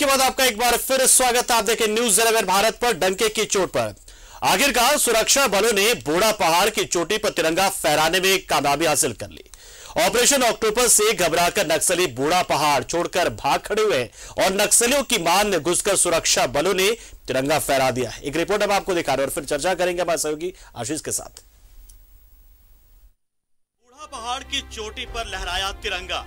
के बाद आपका एक बार फिर स्वागत है। आप देखें न्यूज़ 11 भारत पर। डंके की चोट पर आखिरकार सुरक्षा बलों ने बूढ़ा पहाड़ की चोटी पर तिरंगा फहराने में कामयाबी हासिल कर ली। ऑपरेशन ऑक्टोपस से घबराकर नक्सली बूढ़ा पहाड़ छोड़कर भाग खड़े हुए और नक्सलियों की मान में घुसकर सुरक्षा बलों ने तिरंगा फहरा दिया। एक रिपोर्ट हम आपको दिखा रहे और फिर चर्चा करेंगे हमारे सहयोगी आशीष के साथ। बूढ़ा पहाड़ की चोटी पर लहराया तिरंगा,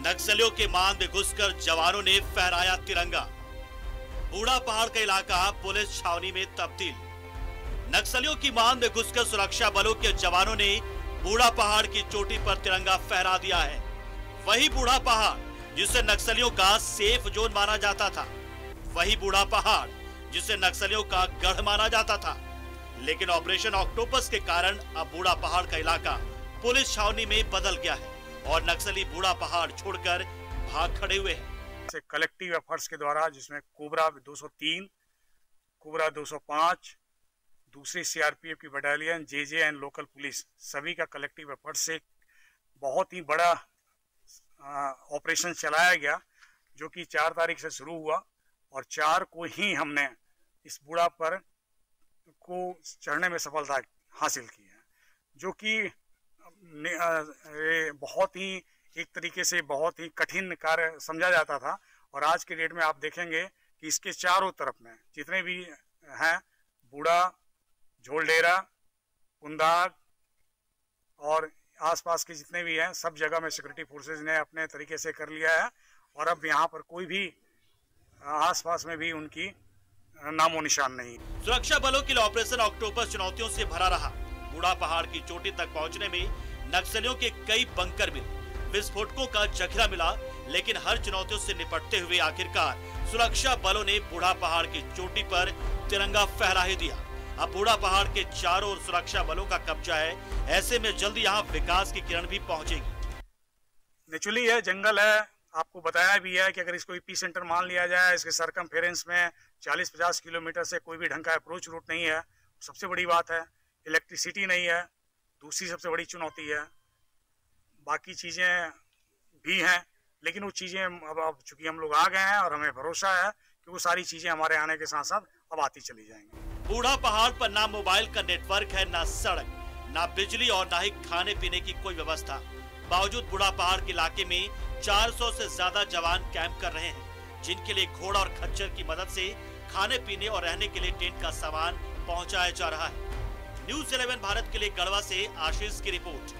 नक्सलियों के मान में घुसकर जवानों ने फहराया तिरंगा। बूढ़ा पहाड़ का इलाका पुलिस छावनी में तब्दील। नक्सलियों की मान में घुसकर सुरक्षा बलों के जवानों ने बूढ़ा पहाड़ की चोटी पर तिरंगा फहरा दिया है। वही बूढ़ा पहाड़ जिसे नक्सलियों का सेफ जोन माना जाता था, वही बूढ़ा पहाड़ जिसे नक्सलियों का गढ़ माना जाता था। लेकिन ऑपरेशन ऑक्टोपस के कारण अब बूढ़ा पहाड़ का इलाका पुलिस छावनी में बदल गया है और नक्सली बूढ़ा पहाड़ छोड़कर भाग खड़े हुए हैं। कलेक्टिव एफर्ट्स के द्वारा, जिसमें कोबरा 203, कोबरा 205, दूसरी सीआरपीएफ की battalion, JJ and local police, सभी का कलेक्टिव एफर्ट से बहुत ही बड़ा ऑपरेशन चलाया गया, जो कि 4 तारीख से शुरू हुआ और 4 को ही हमने इस बूढ़ा पर को चढ़ने में सफलता हासिल की है, जो कि बहुत ही एक तरीके से बहुत ही कठिन कार्य समझा जाता था। और आज के डेट में आप देखेंगे कि इसके चारों तरफ में जितने भी हैं, बूढ़ा, झोलडेरा, कुंदाग और आसपास के जितने भी हैं, सब जगह में सिक्योरिटी फोर्सेज ने अपने तरीके से कर लिया है और अब यहाँ पर कोई भी आसपास में भी उनकी नामो निशान नहीं। सुरक्षा बलों के लिए ऑपरेशन ऑक्टोपस चुनौतियों से भरा रहा। बूढ़ा पहाड़ की चोटी तक पहुंचने में नक्सलियों के कई बंकर मिले, विस्फोटकों का जखरा मिला, लेकिन हर चुनौतियों से निपटते हुए आखिरकार सुरक्षा बलों ने बूढ़ा पहाड़ की चोटी पर तिरंगा फहरा ही दिया। अब बूढ़ा पहाड़ के चारों ओर सुरक्षा बलों का कब्जा है। ऐसे में जल्दी यहाँ विकास की किरण भी पहुंचेगी। नेचुरली है, जंगल है, आपको बताया भी है कि अगर इसको एपी सेंटर मान लिया जाए, इसके सरकमफेरेंस में 40-50 किलोमीटर से कोई भी ढंग का अप्रोच रूट नहीं है। सबसे बड़ी बात है इलेक्ट्रिसिटी नहीं है, दूसरी सबसे बड़ी चुनौती है। बाकी चीज़ें भी हैं, लेकिन वो चीज़ें अब चूंकि हम लोग आ गए हैं और हमें भरोसा है कि वो सारी चीज़ें हमारे आने के साथ साथ अब आती चली जाएंगी। बूढ़ा पहाड़ पर ना मोबाइल का नेटवर्क है, ना सड़क, ना बिजली और ना ही खाने पीने की कोई व्यवस्था। बावजूद बूढ़ा पहाड़ के इलाके में 400 से ज्यादा जवान कैंप कर रहे हैं, जिनके लिए घोड़ा और खच्चर की मदद से खाने पीने और रहने के लिए टेंट का सामान पहुंचाया जा रहा है। न्यूज़ 11 भारत के लिए गढ़वा से आशीष की रिपोर्ट।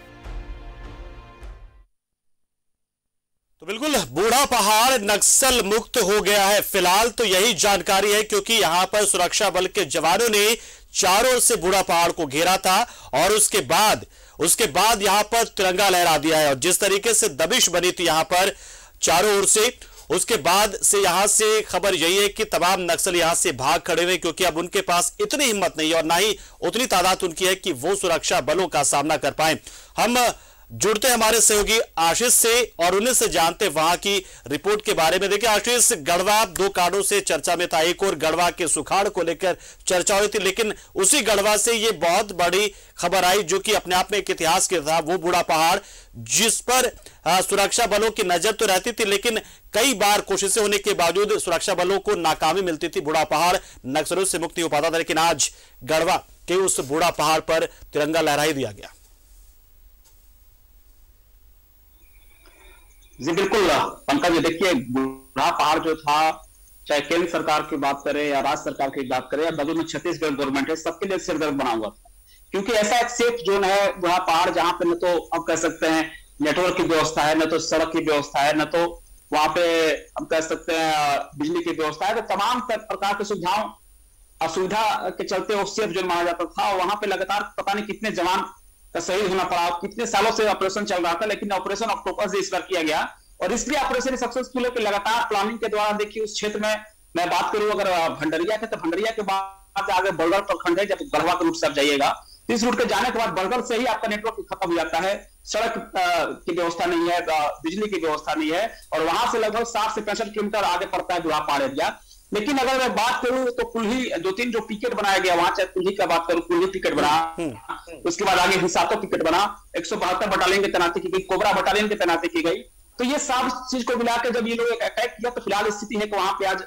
तो बिल्कुल बूढ़ा पहाड़ नक्सल मुक्त हो गया है, फिलहाल तो यही जानकारी है, क्योंकि यहां पर सुरक्षा बल के जवानों ने चारों ओर से बूढ़ा पहाड़ को घेरा था और उसके बाद यहां पर तिरंगा लहरा दिया है। और जिस तरीके से दबिश बनी थी यहां पर चारों ओर से, उसके बाद से यहां से खबर यही है कि तमाम नक्सल यहां से भाग खड़े हुए, क्योंकि अब उनके पास इतनी हिम्मत नहीं है और ना ही उतनी तादाद उनकी है कि वो सुरक्षा बलों का सामना कर पाए। हम जुड़ते हमारे सहयोगी आशीष से और उन्हें से जानते वहां की रिपोर्ट के बारे में। देखिए आशीष, गढ़वा 2 कांडों से चर्चा में था। एक और गढ़वा के सुखाड़ को लेकर चर्चा हुई थी, लेकिन उसी गढ़वा से ये बहुत बड़ी खबर आई, जो कि अपने आप में एक इतिहास के था। वो बूढ़ा पहाड़ जिस पर सुरक्षा बलों की नजर तो रहती थी, लेकिन कई बार कोशिशें होने के बावजूद सुरक्षा बलों को नाकामी मिलती थी। बूढ़ा पहाड़ नक्सलियों से मुक्त नहीं हो पाता था, लेकिन आज गढ़वा के उस बूढ़ा पहाड़ पर तिरंगा लहरा ही दिया गया। जी बिल्कुल पंकज, देखिए बूढ़ा पहाड़ जो था, चाहे केंद्र सरकार की बात करें या राज्य सरकार की बात करें या बगल में छत्तीसगढ़ गवर्नमेंट है, सबके लिए सिरदर्द बना हुआ था। क्योंकि ऐसा एक सेफ जोन है बूढ़ा पहाड़, जहां पे न तो अब कह सकते हैं नेटवर्क की व्यवस्था है, न तो सड़क की व्यवस्था है, न तो वहां पे हम कह सकते हैं बिजली की व्यवस्था है। तो तमाम प्रकार की असुविधा के चलते वो सेफ जोन माना जाता था। वहां पे लगातार पता नहीं कितने जवान का शहीद होना पड़ा। कितने सालों से ऑपरेशन चल रहा था, लेकिन ऑपरेशन ऑक्टोपस इस बार किया गया और इसलिए ऑपरेशन सक्सेसफुल है कि लगातार प्लानिंग के द्वारा देखिए उस क्षेत्र में मैं बात करूं अगर भंडरिया के, तो भंडरिया के बाद आगे बड़गढ़ प्रखंड है। जब गढ़वा के रूट से आप जाइएगा, इस रूट के जाने के बाद बड़गढ़ से ही आपका नेटवर्क खत्म हो जाता है। सड़क की व्यवस्था नहीं है, बिजली की व्यवस्था नहीं है और वहां से लगभग 60 से 65 किलोमीटर आगे पड़ता है बूढ़ा पहाड़ एरिया। लेकिन अगर मैं बात करूं तो कुल्ही 2-3 जो पिकेट बनाया गया वहां, चाहे कुल्ही का बात करूं, कुल्ही पिकेट बना, उसके बाद आगे हिसातो पिकेट बना, 172 बटालियन की तैनाती की गई, कोबरा बटालियन की तैनाती की गई। तो ये सब चीज को मिलाकर जब ये लोग अटैक किया तो फिलहाल स्थिति है कि वहां पे आज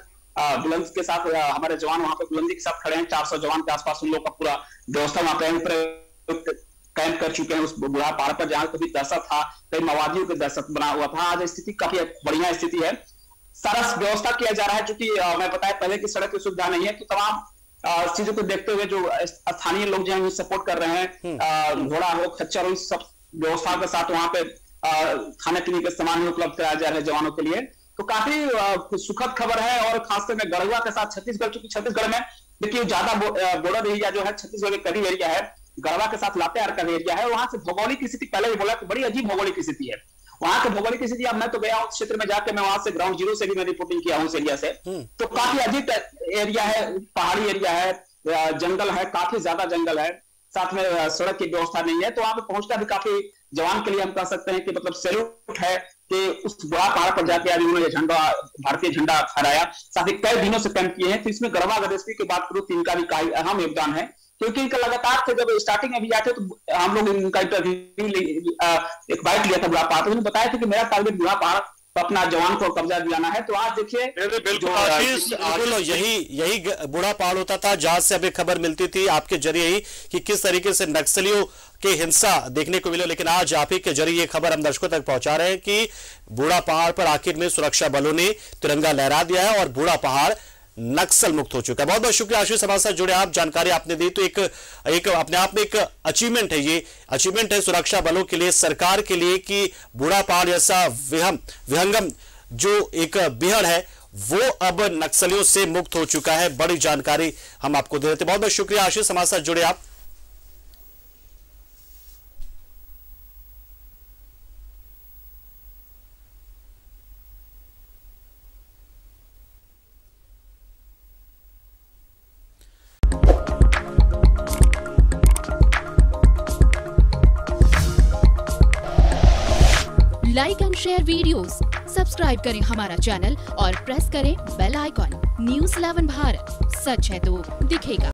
बुलंद के साथ हमारे जवान वहां पे बुलंदी के साथ खड़े हैं। 400 जवान के आसपास उन लोग का पूरा व्यवस्था वहां पे कैंप कर चुके हैं उस बूढ़ा पहाड़ पर, जहां कभी दहशत था, कई माओवादियों की दहशत बना हुआ था। आज स्थिति काफी बढ़िया स्थिति है, सारा व्यवस्था किया जा रहा है। चूंकि मैं बताया पहले की सड़क की सुविधा नहीं है, तो तमाम चीजों को देखते हुए जो स्थानीय लोग जो है सपोर्ट कर रहे हैं, घोड़ा हो, खच्चर हो, सब व्यवस्था के साथ वहां पे खाने पीने के सामान उपलब्ध कराया जा रहा है जवानों के लिए। तो काफी सुखद खबर है। और खासकर में गढ़वा के साथ छत्तीसगढ़, चूंकि छत्तीसगढ़ में देखिए ज्यादा बॉर्डर एरिया जो है छत्तीसगढ़ के करीब एरिया है, गढ़वा के साथ लातेहार का एरिया है। वहां से भौगोलिक स्थिति पहले भी बोला कि बड़ी अजीब भौगोलिक स्थिति है वहां की भौगोलिक स्थिति। अब मैं तो गया हूं क्षेत्र में जाके, मैं वहां से ग्राउंड जीरो से भी मैं रिपोर्टिंग किया हूं उस एरिया से। तो काफी अजीब एरिया है, पहाड़ी एरिया है, जंगल है, काफी ज्यादा जंगल है, साथ में सड़क की व्यवस्था नहीं है। तो वहां पे पहुंचना भी काफी जवान के लिए हम कह सकते हैं कि मतलब सैल्यूट है कि उस बड़ा पहाड़ पर जाके आज उन्होंने झंडा, भारतीय झंडा फहराया। साथ ही कई दिनों से कैंप किए हैं। तो इसमें गढ़वा गणेशपुर की बात करूं तो इनका भी काफी अहम योगदान है, क्योंकि इनका लगातार थे। जब स्टार्टिंग में भी आए थे तो हम लोग इनका इंटरव्यू एक बाइट लिया था बुढ़ा पहाड़, तो उन्होंने बताया था कि मेरा टारगेट बुढ़ा पहाड़ अपना जवान को कब्जा दिलाना है। तो आज देखिए बिल्कुल यही बूढ़ा पहाड़ होता था जहां से हमें खबर मिलती थी आपके जरिए ही कि किस तरीके से नक्सलियों के हिंसा देखने को मिले। लेकिन आज आप ही के जरिए ये खबर हम दर्शकों तक पहुंचा रहे हैं कि बूढ़ा पहाड़ पर आखिर में सुरक्षा बलों ने तिरंगा लहरा दिया है और बूढ़ा पहाड़ नक्सल मुक्त हो चुका है। बहुत बहुत शुक्रिया आशीष, हमारे साथ जुड़े आप, जानकारी आपने दी। तो एक अपने आप में एक अचीवमेंट है, ये अचीवमेंट है सुरक्षा बलों के लिए, सरकार के लिए, कि बूढ़ा पहाड़ जैसा विहंगम जो एक बिहड़ है वो अब नक्सलियों से मुक्त हो चुका है। बड़ी जानकारी हम आपको दे देते। बहुत बहुत शुक्रिया आशीष, हमारे साथ जुड़े आप। Like and share videos, subscribe करें हमारा चैनल और प्रेस करें बेल आइकॉन। न्यूज़ 11 भारत, सच है तो दिखेगा।